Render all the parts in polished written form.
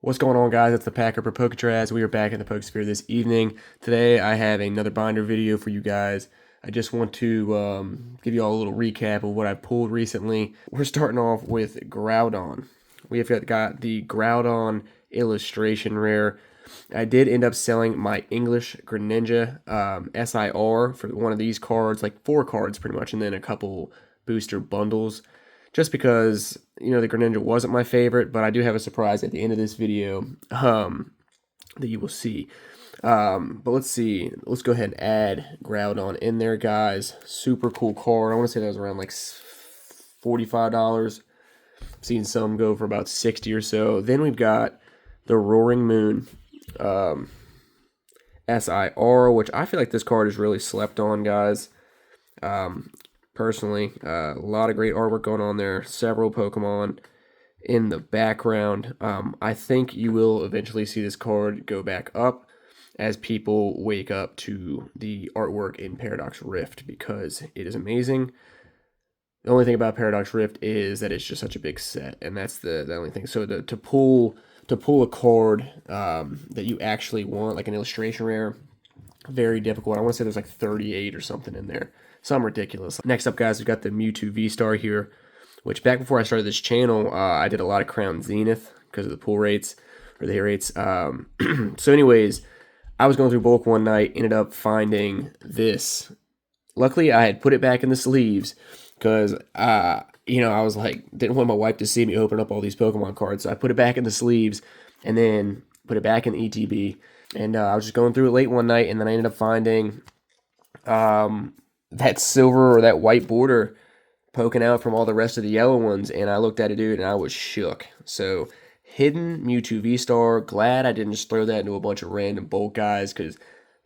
What's going on, guys? It's the Packer for Poketraz. We are back in the Pokesphere this evening. Today, I have another binder video for you guys. I just want to give you all a little recap of what I pulled recently. We're starting off with Groudon. We have got the Groudon illustration rare. I did end up selling my English Greninja SIR for one of these cards, like 4 cards pretty much, and then a couple booster bundles. Just because, you know, the Greninja wasn't my favorite, but I do have a surprise at the end of this video that you will see. But let's see. Let's go ahead and add Groudon in there, guys. Super cool card. I want to say that was around like $45. I've seen some go for about 60 or so. Then we've got the Roaring Moon SIR, which I feel like this card is really slept on, guys. Personally, a lot of great artwork going on there. Several Pokemon in the background. I think you will eventually see this card go back up as people wake up to the artwork in Paradox Rift, because it is amazing. The only thing about Paradox Rift is that it's just such a big set, and that's the only thing. So to pull a card that you actually want, like an illustration rare, very difficult. I want to say there's like 38 or something in there. Some ridiculous. Next up, guys, we've got the Mewtwo V-Star here, which back before I started this channel, I did a lot of Crown Zenith because of the pull rates, or the hit rates. So anyways, I was going through bulk one night, ended up finding this. Luckily, I had put it back in the sleeves because, you know, I was like, didn't want my wife to see me open up all these Pokemon cards. So I put it back in the sleeves and then put it back in the ETB. And I was just going through it late one night, and then I ended up finding that silver or that white border poking out from all the rest of the yellow ones, and I looked at it, dude, and I was shook. So, hidden Mewtwo V-Star. Glad I didn't just throw that into a bunch of random bulk guys, because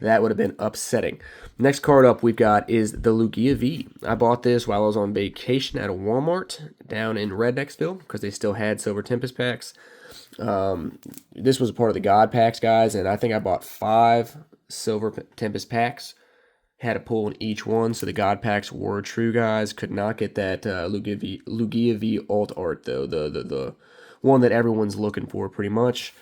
that would have been upsetting. Next card up we've got is the Lugia V. I bought this while I was on vacation at a Walmart down in Rednexville, because they still had Silver Tempest packs. This was a part of the God packs, guys, and I think I bought 5 Silver Tempest packs. Had a pull in each one, so the God packs were true, guys. Could not get that Lugia V alt art, though, the one that everyone's looking for, pretty much.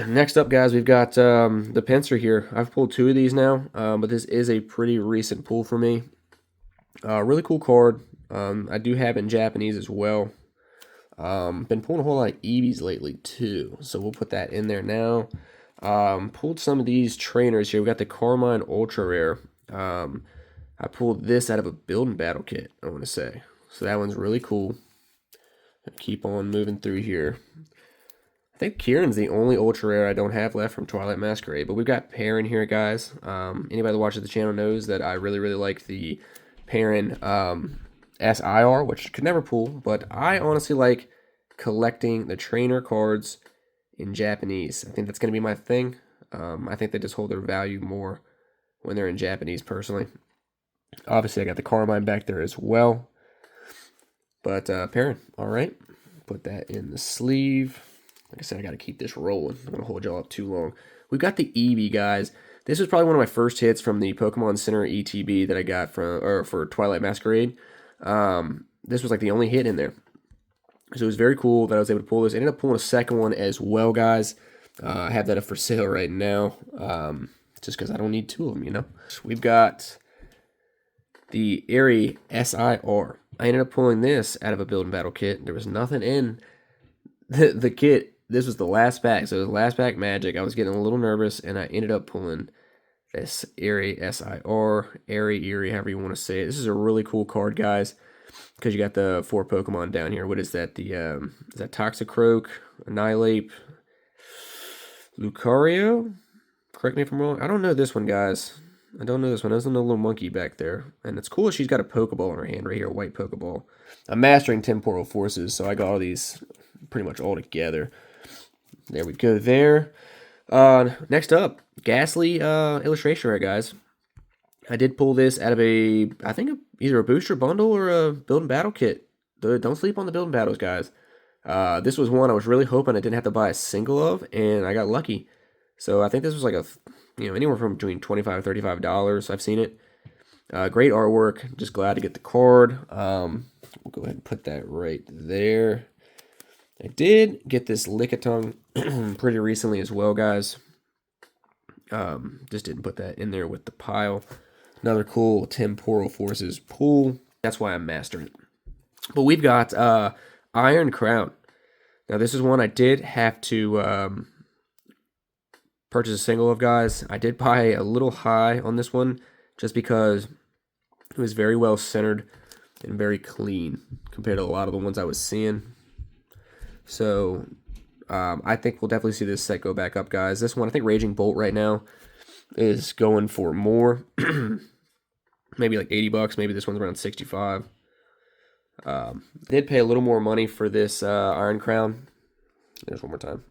Next up, guys, we've got the Pinsir here. I've pulled 2 of these now, but this is a pretty recent pull for me. Really cool card. I do have it in Japanese as well. Been pulling a whole lot of Eevees lately, too, so we'll put that in there now. Pulled some of these trainers here. We got the Carmine Ultra Rare. I pulled this out of a build and battle kit, I want to say. So that one's really cool. Keep on moving through here. I think Kieran's the only Ultra Rare I don't have left from Twilight Masquerade. But we've got Perrin here, guys. Anybody that watches the channel knows that I really, really like the Perrin SIR, which could never pull. But I honestly like collecting the trainer cards in Japanese. I think that's going to be my thing. I think they just hold their value more when they're in Japanese, personally. Obviously, I got the Carmine back there as well. But Perrin, all right. Put that in the sleeve. Like I said, I got to keep this rolling. I'm going to hold y'all up too long. We've got the Eevee, guys. This was probably one of my first hits from the Pokemon Center ETB that I got for Twilight Masquerade. This was like the only hit in there. So it was very cool that I was able to pull this. I ended up pulling a second one as well, guys. I have that up for sale right now, just because I don't need 2 of them, you know. So we've got the Airy SIR. I ended up pulling this out of a build and battle kit. There was nothing in the kit. This was the last pack, so it was last pack magic. I was getting a little nervous, and I ended up pulling this Airy SIR, Airy, however you want to say it. This is a really cool card, guys, because you got the 4 Pokemon down here. What is that? The is that Toxicroak, Annihilate, Lucario? Correct me if I'm wrong. I don't know this one, guys. I don't know this one. There's a little monkey back there. And it's cool she's got a Pokeball in her hand right here, a white Pokeball. I'm mastering Temporal Forces, so I got all these pretty much all together. There we go there. Next up, Ghastly illustration rare, guys. I did pull this out of I think either a booster bundle or a build and battle kit. Don't sleep on the build and battles, guys. This was one I was really hoping I didn't have to buy a single of, and I got lucky. So I think this was like anywhere from between $25 and $35. I've seen it. Great artwork. Just glad to get the card. We'll go ahead and put that right there. I did get this Lickitung pretty recently as well, guys. Just didn't put that in there with the pile. Another cool Temporal Forces pull. That's why I'm mastering it. But we've got Iron Crown. Now, this is one I did have to purchase a single of, guys. I did buy a little high on this one just because it was very well centered and very clean compared to a lot of the ones I was seeing. So I think we'll definitely see this set go back up, guys. This one, I think Raging Bolt right now is going for more. Maybe like 80 bucks. Maybe this one's around 65. Did pay a little more money for this Iron Crown. There's one more time.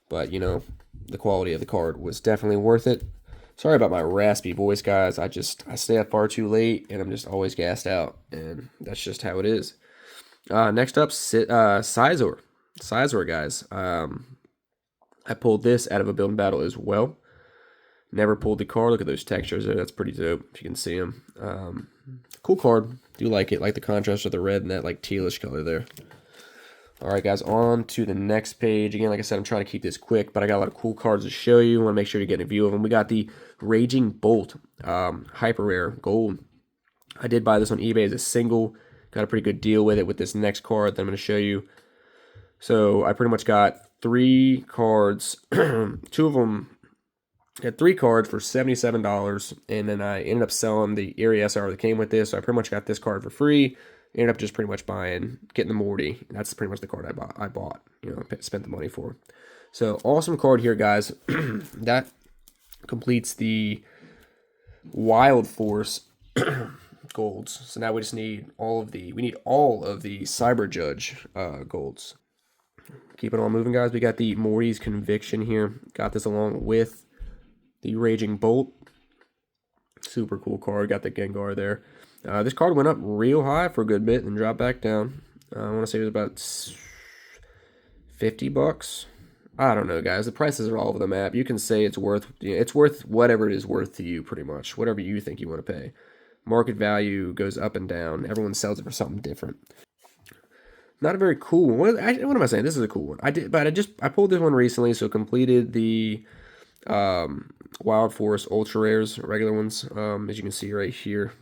But, you know, the quality of the card was definitely worth it. Sorry about my raspy voice, guys. I stay up far too late, and I'm just always gassed out. And that's just how it is. Next up, Sizor. Sizor, guys. I pulled this out of a build and battle as well. Never pulled the card. Look at those textures there. That's pretty dope, if you can see them. Cool card. Do like it. Like the contrast of the red and that like tealish color there. All right, guys, on to the next page. Again, like I said, I'm trying to keep this quick, but I got a lot of cool cards to show you. I want to make sure you get a view of them. We got the Raging Bolt, Hyper Rare Gold. I did buy this on eBay as a single. Got a pretty good deal with it with this next card that I'm going to show you. So I pretty much got 3 cards. 2 of them... I had 3 cards for $77, and then I ended up selling the Eerie SR that came with this, so I pretty much got this card for free. Ended up just pretty much getting the Morty. That's pretty much the card I bought, you know, spent the money for. So, awesome card here, guys. That completes the Wild Force golds. So now we just need all of the Cyber Judge golds. Keep it all moving, guys. We got the Morty's Conviction here. Got this along with the Raging Bolt. Super cool card. Got the Gengar there. This card went up real high for a good bit and dropped back down. I want to say it was about 50 bucks. I don't know, guys. The prices are all over the map. You can say it's worth whatever it is worth to you, pretty much. Whatever you think you want to pay. Market value goes up and down. Everyone sells it for something different. Not a very cool one. What am I saying? This is a cool one. I pulled this one recently, so completed the Wild Force Ultra Rares, regular ones, as you can see right here.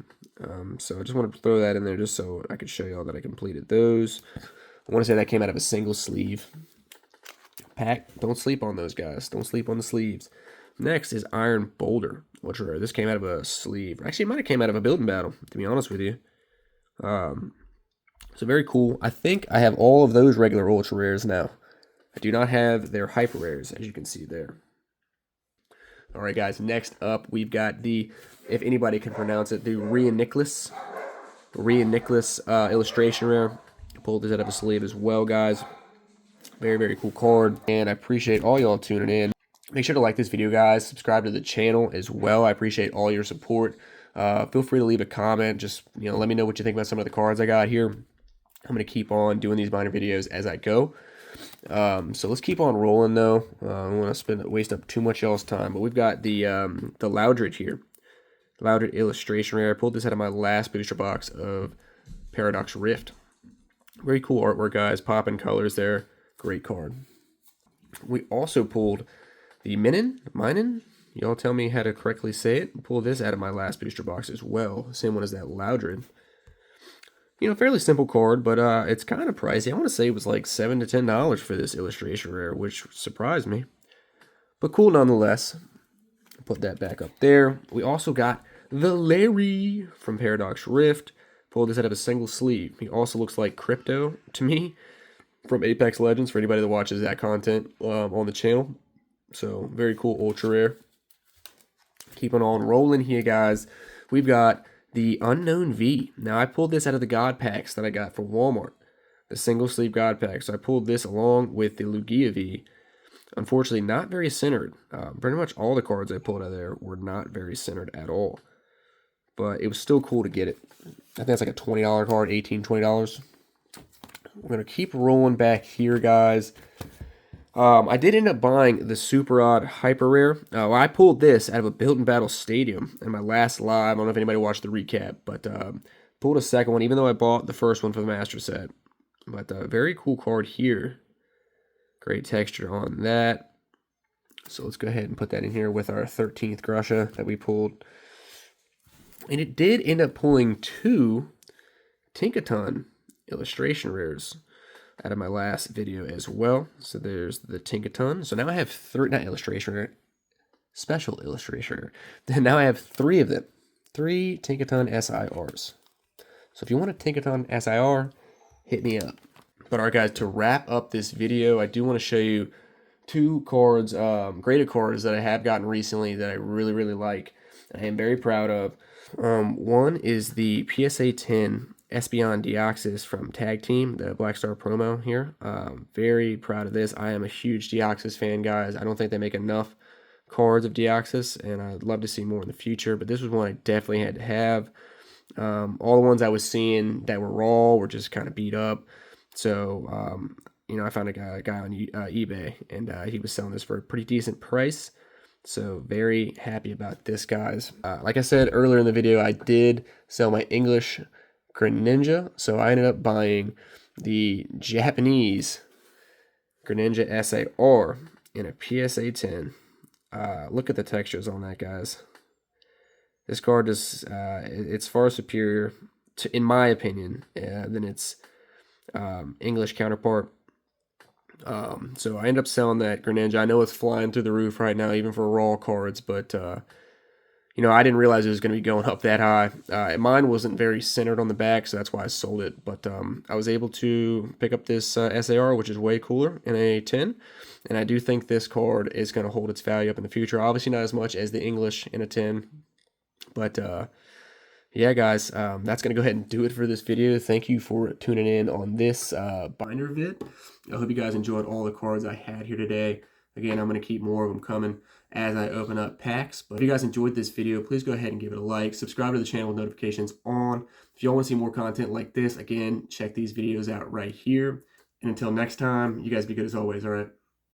So I just wanted to throw that in there just so I could show y'all that I completed those. I want to say that came out of a single sleeve pack. Don't sleep on those, guys. Don't sleep on the sleeves. Next is Iron Boulder Ultra Rare. This came out of a sleeve. Actually, it might have came out of a build and battle, to be honest with you. So very cool. I think I have all of those regular Ultra Rares now. I do not have their Hyper Rares, as you can see there. All right, guys, next up, we've got the, if anybody can pronounce it, the Rhea-Nicholas illustration rare. Pulled this out of a sleeve as well, guys. Very, very cool card, and I appreciate all y'all tuning in. Make sure to like this video, guys. Subscribe to the channel as well. I appreciate all your support. Feel free to leave a comment. Just, you know, let me know what you think about some of the cards I got here. I'm going to keep on doing these binder videos as I go. So let's keep on rolling, though. I don't want to waste up too much y'all's time. But we've got the Loudred here. Loudred illustration rare. I pulled this out of my last booster box of Paradox Rift. Very cool artwork, guys. Popping colors there. Great card. We also pulled the Minin. Y'all tell me how to correctly say it. Pulled this out of my last booster box as well. Same one as that Loudred. You know, fairly simple card, but it's kind of pricey. I want to say it was like $7 to $10 for this illustration rare, which surprised me. But cool nonetheless. Put that back up there. We also got the Larry from Paradox Rift. Pulled this out of a single sleeve. He also looks like Crypto to me from Apex Legends, for anybody that watches that content on the channel. So, very cool ultra rare. Keeping on rolling here, guys. We've got the Unknown V. Now, I pulled this out of the God Packs that I got from Walmart. The single sleeve God Pack. So, I pulled this along with the Lugia V. Unfortunately, not very centered. Pretty much all the cards I pulled out of there were not very centered at all. But it was still cool to get it. I think it's like a $20 card, $18, $20. We're going to keep rolling back here, guys. I did end up buying the Super Odd Hyper Rare. I pulled this out of a Built and Battle Stadium in my last live. I don't know if anybody watched the recap, but pulled a second one, even though I bought the first one for the Master Set. But very cool card here. Great texture on that. So let's go ahead and put that in here with our 13th Grusha that we pulled. And it did end up pulling 2 Tinkaton illustration rares out of my last video as well. So there's the Tinkaton. So now I have 3, not illustration rare, special illustration rare. Then now I have 3 of them. 3 Tinkaton SIRs. So if you want a Tinkaton SIR, hit me up. But alright guys, to wrap up this video, I do want to show you 2 cards, graded cards that I have gotten recently that I really like. I am very proud of. One is the PSA 10 Espeon Deoxys from Tag Team, the Black Star promo here. Very proud of this. I am a huge Deoxys fan, guys. I don't think they make enough cards of Deoxys, and I'd love to see more in the future, but this was one I definitely had to have. All the ones I was seeing that were raw were just kind of beat up. So, you know, I found a guy on eBay, and he was selling this for a pretty decent price. So very happy about this, guys. Like I said earlier in the video, I did sell my English Greninja, so I ended up buying the Japanese Greninja SAR in a PSA 10. Look at the textures on that, guys. This card is it's far superior, in my opinion, than its English counterpart. So I ended up selling that Greninja. I know it's flying through the roof right now, even for raw cards, but you know, I didn't realize it was going to be going up that high. Mine wasn't very centered on the back, so that's why I sold it. But I was able to pick up this SAR, which is way cooler, in a 10. And I do think this card is going to hold its value up in the future. Obviously not as much as the English in a 10. But yeah, guys, that's going to go ahead and do it for this video. Thank you for tuning in on this binder vid. I hope you guys enjoyed all the cards I had here today. Again, I'm going to keep more of them coming as I open up packs. But if you guys enjoyed this video, please go ahead and give it a like. Subscribe to the channel with notifications on. If you all want to see more content like this, again, check these videos out right here. And until next time, you guys be good as always, all right?